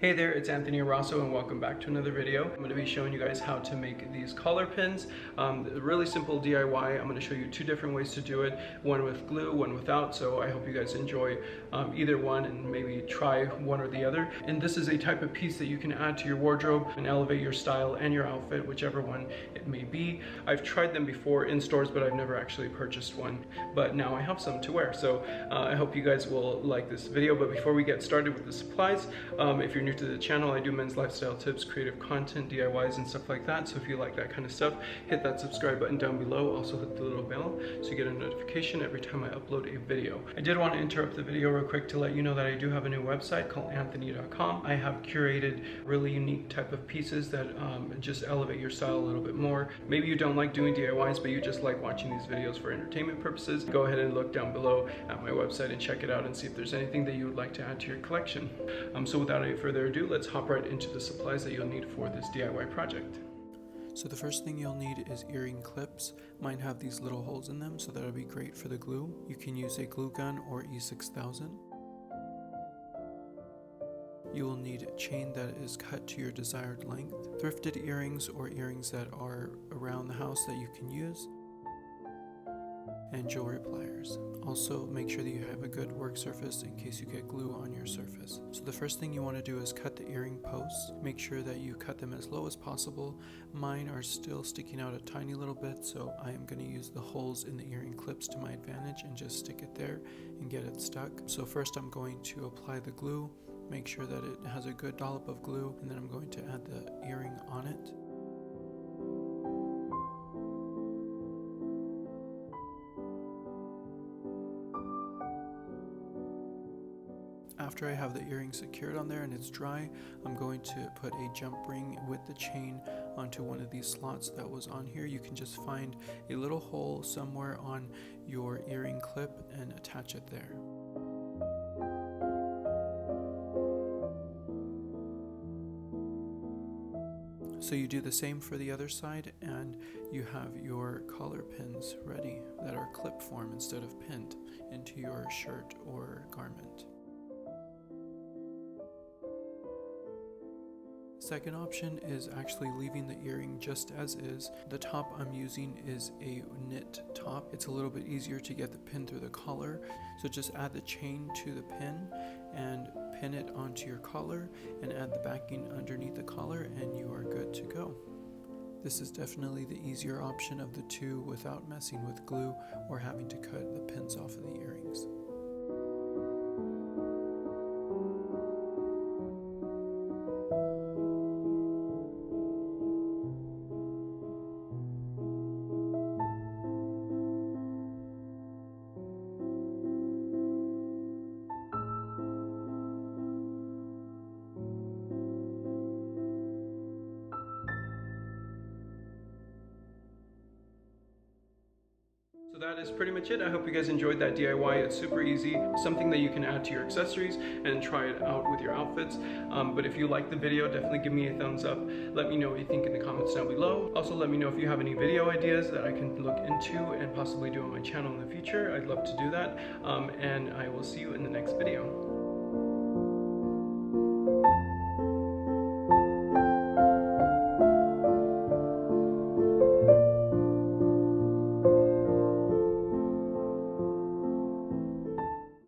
Hey there, it's Anthony Rosso and welcome back to another video. I'm going to be showing you guys how to make these collar pins. Really simple DIY. I'm going to show you two different ways to do it, one with glue, one without, so I hope you guys enjoy either one and maybe try one or the other. And this is a type of piece that you can add to your wardrobe and elevate your style and your outfit, whichever one it may be. I've tried them before in stores, but I've never actually purchased one, but now I have some to wear. So I hope you guys will like this video. But before we get started with the supplies, if you're new to the channel, I do men's lifestyle tips, creative content, DIYs and stuff like that. So if you like that kind of stuff, hit that subscribe button down below. Also hit the little bell so you get a notification every time I upload a video. I did want to interrupt the video real quick to let you know that I do have a new website called anthony.com. I have curated really unique type of pieces that just elevate your style a little bit more. Maybe you don't like doing DIYs, but you just like watching these videos for entertainment purposes. Go ahead and look down below at my website and check it out and see if there's anything that you would like to add to your collection. So without any further ado, let's hop right into the supplies that you'll need for this DIY project. So the first thing you'll need is earring clips. Mine have these little holes in them, so that'll be great for the glue. You can use a glue gun or E6000. You will need a chain that is cut to your desired length, thrifted earrings or earrings that are around the house that you can use, and jewelry pliers. Also, make sure that you have a good work surface in case you get glue on your surface. So the first thing you want to do is cut the earring posts. Make sure that you cut them as low as possible. Mine are still sticking out a tiny little bit, so I am going to use the holes in the earring clips to my advantage and just stick it there and get it stuck. So first I'm going to apply the glue. Make sure that it has a good dollop of glue, and then I'm going to add the earring on it. After I have the earring secured on there and it's dry, I'm going to put a jump ring with the chain onto one of these slots that was on here. You can just find a little hole somewhere on your earring clip and attach it there. So you do the same for the other side, and you have your collar pins ready that are clip form instead of pinned into your shirt or garment. Second option is actually leaving the earring just as is. The top I'm using is a knit top. It's a little bit easier to get the pin through the collar, so just add the chain to the pin and pin it onto your collar and add the backing underneath the collar and you are good to go. This is definitely the easier option of the two without messing with glue or having to cut the pins off of the earrings. So that is pretty much it. I hope you guys enjoyed that DIY. It's super easy, something that you can add to your accessories and try it out with your outfits. But if you like the video, definitely give me a thumbs up. Let me know what you think in the comments down below. Also, let me know if you have any video ideas that I can look into and possibly do on my channel in the future. I'd love to do that. And I will see you in the next video.